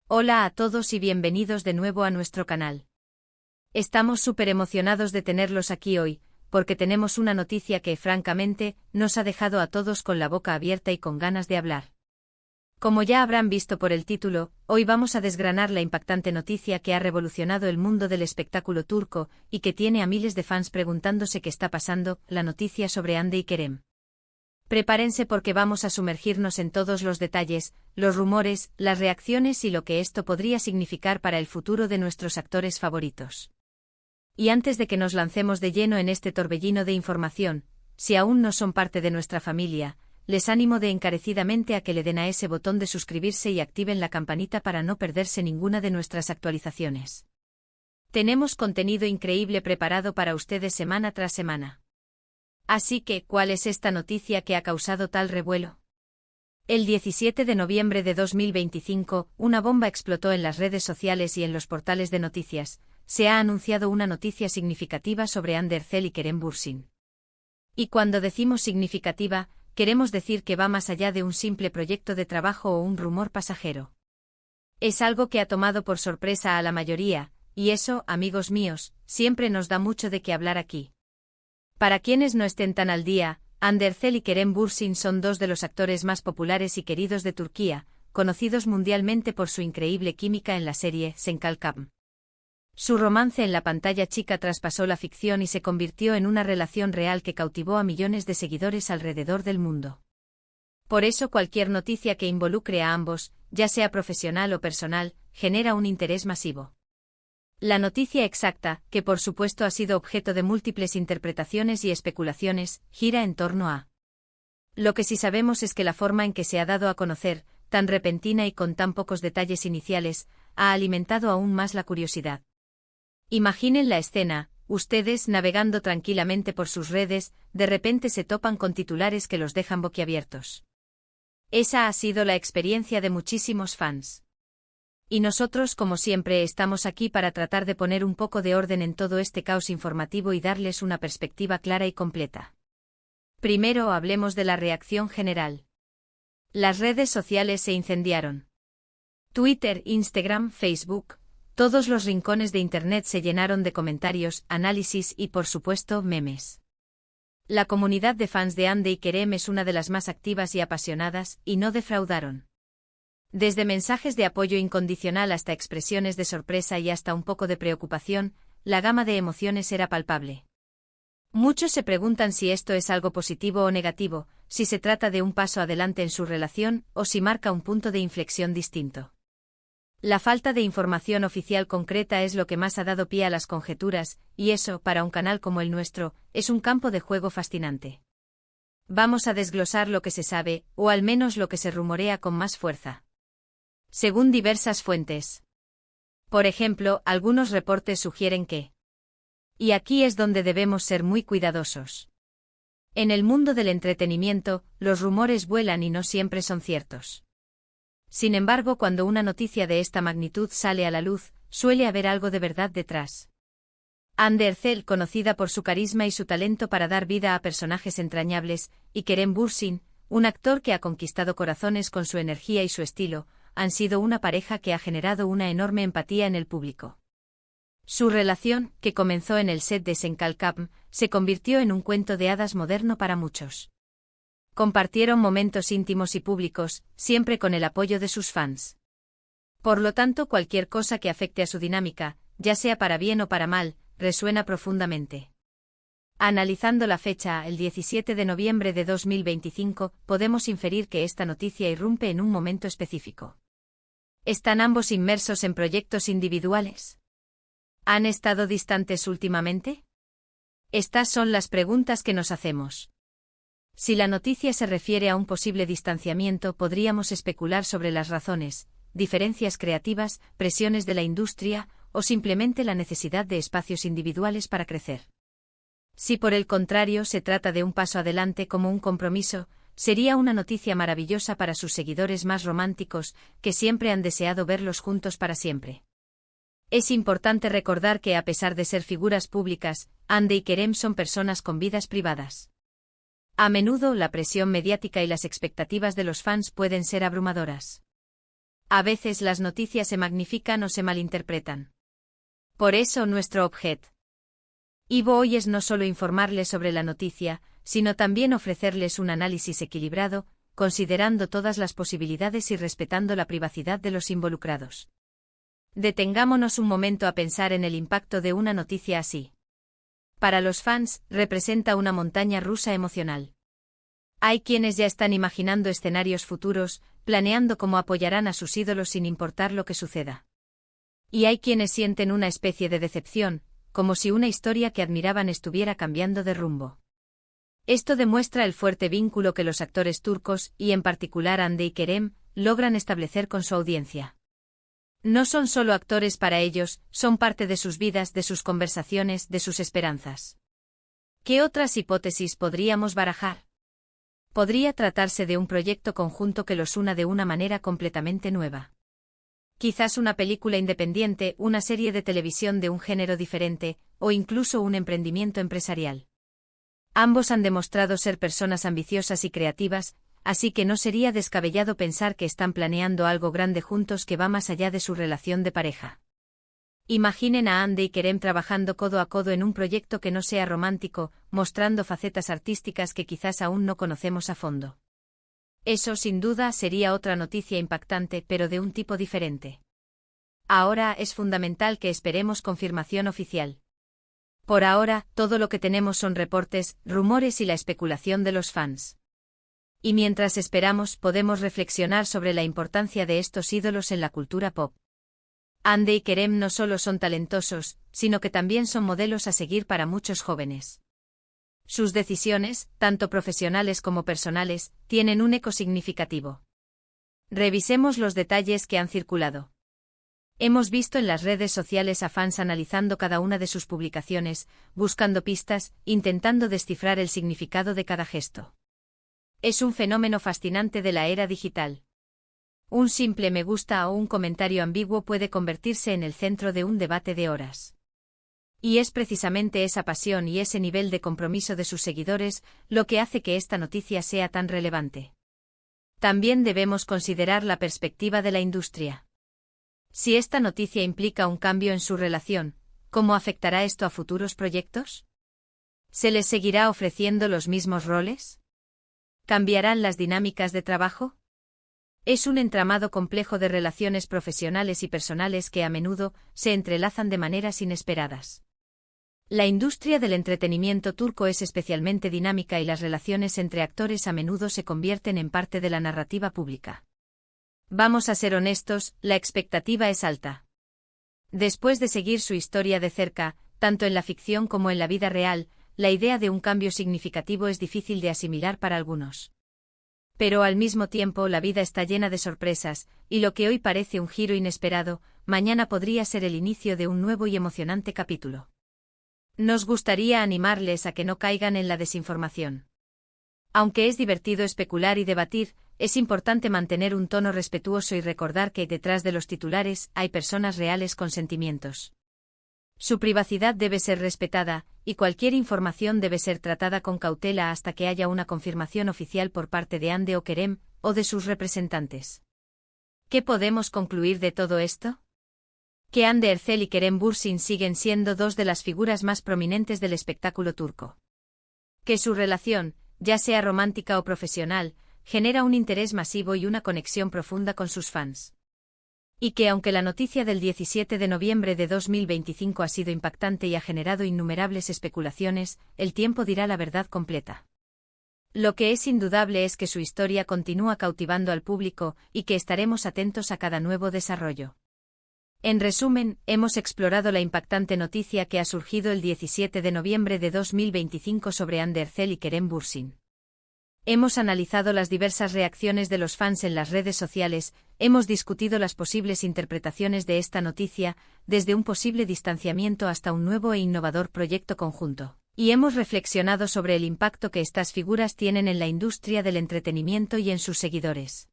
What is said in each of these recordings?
Hola a todos y bienvenidos de nuevo a nuestro canal. Estamos súper emocionados de tenerlos aquí hoy, porque tenemos una noticia que, francamente, nos ha dejado a todos con la boca abierta y con ganas de hablar. Como ya habrán visto por el título, hoy vamos a desgranar la impactante noticia que ha revolucionado el mundo del espectáculo turco y que tiene a miles de fans preguntándose qué está pasando, la noticia sobre Hande y Kerem. Prepárense porque vamos a sumergirnos en todos los detalles, los rumores, las reacciones y lo que esto podría significar para el futuro de nuestros actores favoritos. Y antes de que nos lancemos de lleno en este torbellino de información, si aún no son parte de nuestra familia, les animo encarecidamente a que le den a ese botón de suscribirse y activen la campanita para no perderse ninguna de nuestras actualizaciones. Tenemos contenido increíble preparado para ustedes semana tras semana. Así que, ¿cuál es esta noticia que ha causado tal revuelo? El 17 de noviembre de 2025, una bomba explotó en las redes sociales y en los portales de noticias. Se ha anunciado una noticia significativa sobre Hande Erçel y Kerem Bürsin. Y cuando decimos significativa, queremos decir que va más allá de un simple proyecto de trabajo o un rumor pasajero. Es algo que ha tomado por sorpresa a la mayoría, y eso, amigos míos, siempre nos da mucho de qué hablar aquí. Para quienes no estén tan al día, Hande Erçel y Kerem Bürsin son dos de los actores más populares y queridos de Turquía, conocidos mundialmente por su increíble química en la serie Sen Kalkam. Su romance en la pantalla chica traspasó la ficción y se convirtió en una relación real que cautivó a millones de seguidores alrededor del mundo. Por eso cualquier noticia que involucre a ambos, ya sea profesional o personal, genera un interés masivo. La noticia exacta, que por supuesto ha sido objeto de múltiples interpretaciones y especulaciones, gira en torno a. Lo que sí sabemos es que la forma en que se ha dado a conocer, tan repentina y con tan pocos detalles iniciales, ha alimentado aún más la curiosidad. Imaginen la escena, ustedes navegando tranquilamente por sus redes, de repente se topan con titulares que los dejan boquiabiertos. Esa ha sido la experiencia de muchísimos fans. Y nosotros, como siempre, estamos aquí para tratar de poner un poco de orden en todo este caos informativo y darles una perspectiva clara y completa. Primero hablemos de la reacción general. Las redes sociales se incendiaron. Twitter, Instagram, Facebook, todos los rincones de Internet se llenaron de comentarios, análisis y, por supuesto, memes. La comunidad de fans de Hande y Kerem es una de las más activas y apasionadas, y no defraudaron. Desde mensajes de apoyo incondicional hasta expresiones de sorpresa y hasta un poco de preocupación, la gama de emociones era palpable. Muchos se preguntan si esto es algo positivo o negativo, si se trata de un paso adelante en su relación o si marca un punto de inflexión distinto. La falta de información oficial concreta es lo que más ha dado pie a las conjeturas, y eso, para un canal como el nuestro, es un campo de juego fascinante. Vamos a desglosar lo que se sabe, o al menos lo que se rumorea con más fuerza. Según diversas fuentes. Por ejemplo, algunos reportes sugieren que. Y aquí es donde debemos ser muy cuidadosos. En el mundo del entretenimiento, los rumores vuelan y no siempre son ciertos. Sin embargo, cuando una noticia de esta magnitud sale a la luz, suele haber algo de verdad detrás. Hande Erçel, conocida por su carisma y su talento para dar vida a personajes entrañables, y Kerem Bürsin, un actor que ha conquistado corazones con su energía y su estilo, han sido una pareja que ha generado una enorme empatía en el público. Su relación, que comenzó en el set de Sen Kalkam, se convirtió en un cuento de hadas moderno para muchos. Compartieron momentos íntimos y públicos, siempre con el apoyo de sus fans. Por lo tanto, cualquier cosa que afecte a su dinámica, ya sea para bien o para mal, resuena profundamente. Analizando la fecha, el 17 de noviembre de 2025, podemos inferir que esta noticia irrumpe en un momento específico. ¿Están ambos inmersos en proyectos individuales? ¿Han estado distantes últimamente? Estas son las preguntas que nos hacemos. Si la noticia se refiere a un posible distanciamiento, podríamos especular sobre las razones, diferencias creativas, presiones de la industria, o simplemente la necesidad de espacios individuales para crecer. Si por el contrario se trata de un paso adelante como un compromiso, sería una noticia maravillosa para sus seguidores más románticos, que siempre han deseado verlos juntos para siempre. Es importante recordar que a pesar de ser figuras públicas, Hande y Kerem son personas con vidas privadas. A menudo la presión mediática y las expectativas de los fans pueden ser abrumadoras. A veces las noticias se magnifican o se malinterpretan. Por eso nuestro objetivo hoy es no solo informarles sobre la noticia, sino también ofrecerles un análisis equilibrado, considerando todas las posibilidades y respetando la privacidad de los involucrados. Detengámonos un momento a pensar en el impacto de una noticia así. Para los fans, representa una montaña rusa emocional. Hay quienes ya están imaginando escenarios futuros, planeando cómo apoyarán a sus ídolos sin importar lo que suceda. Y hay quienes sienten una especie de decepción, como si una historia que admiraban estuviera cambiando de rumbo. Esto demuestra el fuerte vínculo que los actores turcos, y en particular Hande y Kerem, logran establecer con su audiencia. No son solo actores para ellos, son parte de sus vidas, de sus conversaciones, de sus esperanzas. ¿Qué otras hipótesis podríamos barajar? Podría tratarse de un proyecto conjunto que los una de una manera completamente nueva. Quizás una película independiente, una serie de televisión de un género diferente, o incluso un emprendimiento empresarial. Ambos han demostrado ser personas ambiciosas y creativas, así que no sería descabellado pensar que están planeando algo grande juntos que va más allá de su relación de pareja. Imaginen a Hande y Kerem trabajando codo a codo en un proyecto que no sea romántico, mostrando facetas artísticas que quizás aún no conocemos a fondo. Eso sin duda sería otra noticia impactante, pero de un tipo diferente. Ahora es fundamental que esperemos confirmación oficial. Por ahora, todo lo que tenemos son reportes, rumores y la especulación de los fans. Y mientras esperamos, podemos reflexionar sobre la importancia de estos ídolos en la cultura pop. Hande y Kerem no solo son talentosos, sino que también son modelos a seguir para muchos jóvenes. Sus decisiones, tanto profesionales como personales, tienen un eco significativo. Revisemos los detalles que han circulado. Hemos visto en las redes sociales a fans analizando cada una de sus publicaciones, buscando pistas, intentando descifrar el significado de cada gesto. Es un fenómeno fascinante de la era digital. Un simple me gusta o un comentario ambiguo puede convertirse en el centro de un debate de horas. Y es precisamente esa pasión y ese nivel de compromiso de sus seguidores lo que hace que esta noticia sea tan relevante. También debemos considerar la perspectiva de la industria. Si esta noticia implica un cambio en su relación, ¿cómo afectará esto a futuros proyectos? ¿Se les seguirá ofreciendo los mismos roles? ¿Cambiarán las dinámicas de trabajo? Es un entramado complejo de relaciones profesionales y personales que a menudo se entrelazan de maneras inesperadas. La industria del entretenimiento turco es especialmente dinámica y las relaciones entre actores a menudo se convierten en parte de la narrativa pública. Vamos a ser honestos, la expectativa es alta. Después de seguir su historia de cerca, tanto en la ficción como en la vida real, la idea de un cambio significativo es difícil de asimilar para algunos. Pero al mismo tiempo la vida está llena de sorpresas, y lo que hoy parece un giro inesperado, mañana podría ser el inicio de un nuevo y emocionante capítulo. Nos gustaría animarles a que no caigan en la desinformación. Aunque es divertido especular y debatir, es importante mantener un tono respetuoso y recordar que detrás de los titulares hay personas reales con sentimientos. Su privacidad debe ser respetada, y cualquier información debe ser tratada con cautela hasta que haya una confirmación oficial por parte de Hande o Kerem, o de sus representantes. ¿Qué podemos concluir de todo esto? Que Hande Erçel y Kerem Bürsin siguen siendo dos de las figuras más prominentes del espectáculo turco. Que su relación, ya sea romántica o profesional, genera un interés masivo y una conexión profunda con sus fans. Y que aunque la noticia del 17 de noviembre de 2025 ha sido impactante y ha generado innumerables especulaciones, el tiempo dirá la verdad completa. Lo que es indudable es que su historia continúa cautivando al público y que estaremos atentos a cada nuevo desarrollo. En resumen, hemos explorado la impactante noticia que ha surgido el 17 de noviembre de 2025 sobre Hande Erçel y Kerem Bürsin. Hemos analizado las diversas reacciones de los fans en las redes sociales, hemos discutido las posibles interpretaciones de esta noticia, desde un posible distanciamiento hasta un nuevo e innovador proyecto conjunto, y hemos reflexionado sobre el impacto que estas figuras tienen en la industria del entretenimiento y en sus seguidores.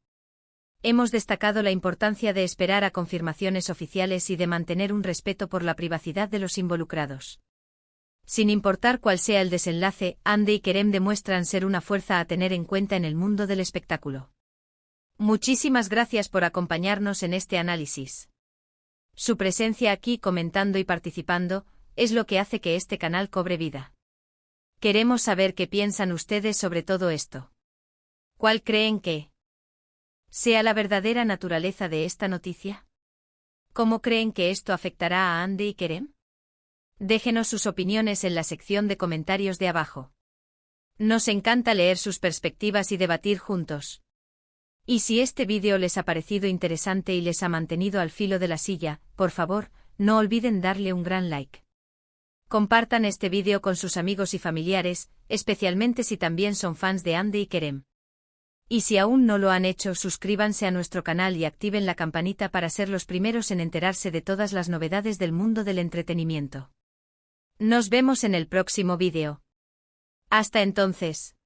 Hemos destacado la importancia de esperar a confirmaciones oficiales y de mantener un respeto por la privacidad de los involucrados. Sin importar cuál sea el desenlace, Hande y Kerem demuestran ser una fuerza a tener en cuenta en el mundo del espectáculo. Muchísimas gracias por acompañarnos en este análisis. Su presencia aquí comentando y participando es lo que hace que este canal cobre vida. Queremos saber qué piensan ustedes sobre todo esto. ¿Cuál creen que sea la verdadera naturaleza de esta noticia? ¿Cómo creen que esto afectará a Andy y Kerem? Déjenos sus opiniones en la sección de comentarios de abajo. Nos encanta leer sus perspectivas y debatir juntos. Y si este vídeo les ha parecido interesante y les ha mantenido al filo de la silla, por favor, no olviden darle un gran like. Compartan este vídeo con sus amigos y familiares, especialmente si también son fans de Andy y Kerem. Y si aún no lo han hecho, suscríbanse a nuestro canal y activen la campanita para ser los primeros en enterarse de todas las novedades del mundo del entretenimiento. Nos vemos en el próximo vídeo. Hasta entonces.